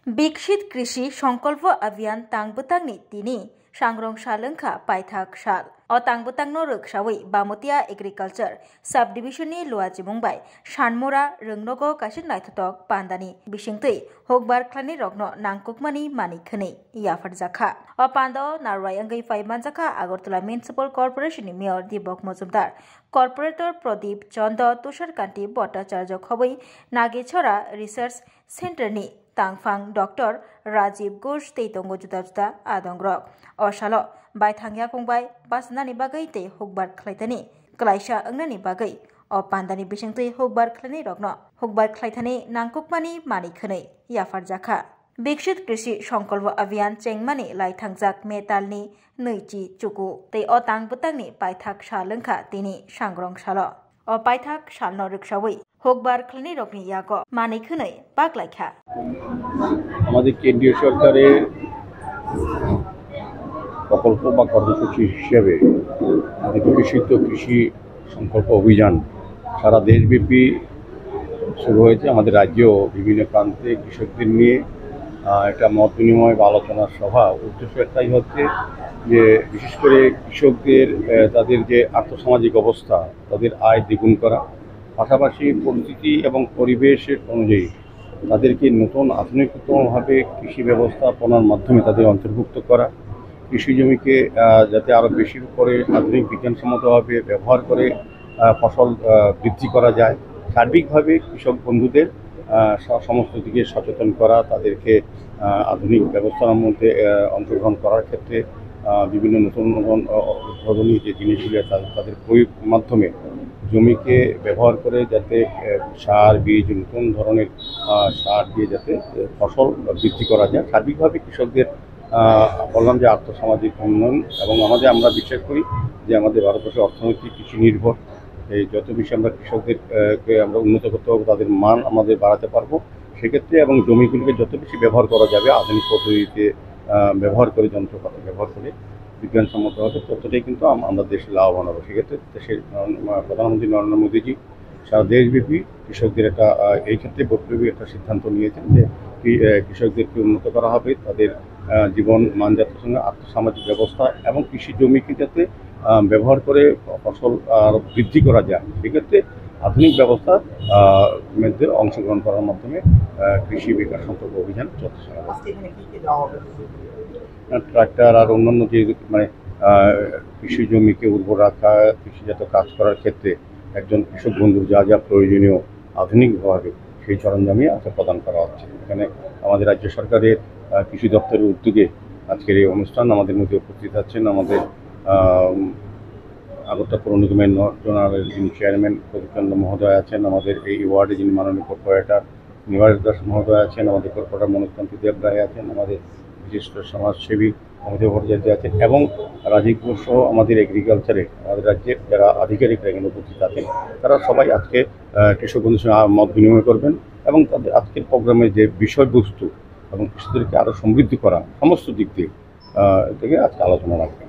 বিকশিত কৃষি সংকল্প অভিযান তাংবতাংনি তিনি सांग्रं सालंखा पाइथाक साल o tangbotangno roksawi Bamotia Agriculture Subdivision-ni luajimungbay Sanmora Rungnogo kaisik naithotok pandani bisingtwi hokbar khlani rokno nangkukmani manikhwni yafarjakha o pandao narwai wngwi faimanjakha Agartala Municipal Corporation ni Mayor Dibok Mojumdar Corporator Pradip Chanda Tusharkanti Bhattacharya khobui Nagechora Research Center ni Tangfang Dr. Rajiv Ghosh teitongo juda-juda adongrok o salo bai thangya kongbai basnani bagai te hokbar khlaitani klaisa angnani bagai o pandani bisingtwi hokbar khlani rokno hokbar khlaithani nangkukmani manikhwni yafarjakha বিকশিত কৃষি সংকল্প অভিযান চেংমানি লাইথাংজাক মেতালনি নৈচি চুকু tei o tangbotangni paithak salungkha tini sangrong salo o paithak salno ruksawi hokbar khlani rokni yago manikhwni baklaikha আমাদের কেন্দ্রীয় সরকারের প্রকল্প বা কর্মসূচি হিসেবে বিকশিত কৃষি সংকল্প অভিযান সারা দেশব্যাপী শুরু হয়েছে। আমাদের রাজ্যেও বিভিন্ন প্রান্তে কৃষকদের নিয়ে একটা মত বিনিময় বা আলোচনার সভা উদ্দেশ্য একটাই হচ্ছে যে বিশেষ করে কৃষকদের তাদের যে আর্থসামাজিক অবস্থা তাদের আয় দ্বিগুণ করা, পাশাপাশি পরিস্থিতি এবং পরিবেশের অনুযায়ী তাদেরকে নতুন আধুনিকতমভাবে কৃষি ব্যবস্থাপনার মাধ্যমে তাদের অন্তর্ভুক্ত করা, কৃষি জমিকে যাতে আরও বেশি করে আধুনিক বিজ্ঞানসম্মতভাবে ব্যবহার করে ফসল বৃদ্ধি করা যায়, সার্বিকভাবে কৃষক বন্ধুদের সমস্ত দিকে সচেতন করা, তাদেরকে আধুনিক ব্যবস্থার মধ্যে অংশগ্রহণ করার ক্ষেত্রে বিভিন্ন নতুন নতুন উদ্ভাবনী যে জিনিসগুলি তাদের প্রয়োগের মাধ্যমে জমিকে ব্যবহার করে যাতে সার বীজ নতুন ধরনের সার দিয়ে যাতে ফসল বৃদ্ধি করা যায়, সার্বিকভাবে কৃষকদের বললাম যে আর্থসামাজিক উন্নয়ন। এবং আমরা বিশ্বাস করি যে আমাদের ভারতবর্ষের অর্থনৈতিক কৃষি নির্ভর, এই যত বেশি আমরা কৃষকদেরকে আমরা উন্নত করতে পারবো, তাদের মান আমাদের বাড়াতে পারবো সেক্ষেত্রে, এবং জমিগুলিকে যত বেশি ব্যবহার করা যাবে আধুনিক পদ্ধতিতে ব্যবহার করে, যন্ত্রপাতি ব্যবহার করে বিজ্ঞানসম্মতভাবে, ততটাই কিন্তু আমরা দেশে লাভবান হবো। সেক্ষেত্রে দেশের প্রধানমন্ত্রী নরেন্দ্র মোদীজি সারা দেশব্যাপী কৃষকদের এই ক্ষেত্রে বৈপ্লবিক একটা সিদ্ধান্ত নিয়েছেন যে কৃষকদেরকে উন্নত করা হবে, তাদের জীবন মানযাত্রার সঙ্গে আর্থসামাজিক ব্যবস্থা এবং কৃষি জমিকে যাতে ব্যবহার করে ফসল বৃদ্ধি করা যায়, সেক্ষেত্রে আধুনিক ব্যবস্থা মধ্যে অংশগ্রহণ করার মাধ্যমে কৃষি বিকাশ সংকল্প অভিযান চলছে। ট্রাক্টর আর অন্যান্য যে কৃষি জমিকে উর্বর রাখা, কৃষিজাত কাজ করার ক্ষেত্রে একজন কৃষক বন্ধুর যা যা প্রয়োজনীয় আধুনিকভাবে সেই সরঞ্জামই প্রদান করা হচ্ছে। এখানে আমাদের রাজ্য সরকারের কৃষি দপ্তরের উদ্যোগে আজকের এই অনুষ্ঠান, আমাদের মধ্যে উপস্থিত আছেন আমাদের আগরতলা পৌর নিগমের জোনালের যিনি চেয়ারম্যান প্রদীপ চন্দ্র মহোদয় আছেন, আমাদের এই ওয়ার্ডে যিনি মাননীয় কর্পোরেটর নিবাস দাস মহোদয় আছেন, আমাদের কর্পোরেটর মনোজকান্তি দেব রায় আছেন, আমাদের বিশিষ্ট সমাজসেবী অমিতাভ ভট্টাচার্য আছেন, এবং রাজীব ঘোষ সহ আমাদের এগ্রিকালচারে আমাদের রাজ্যের যারা আধিকারিকরা এখানে উপস্থিত আছেন, তারা সবাই আজকে কৃষক বন্ধুর সঙ্গে মত বিনিময় করবেন এবং তাদের আজকের প্রোগ্রামের যে বিষয়বস্তু এবং কৃষকদেরকে আরও সমৃদ্ধি করা সমস্ত দিক দিয়ে থেকে আজকে আলোচনা রাখবেন।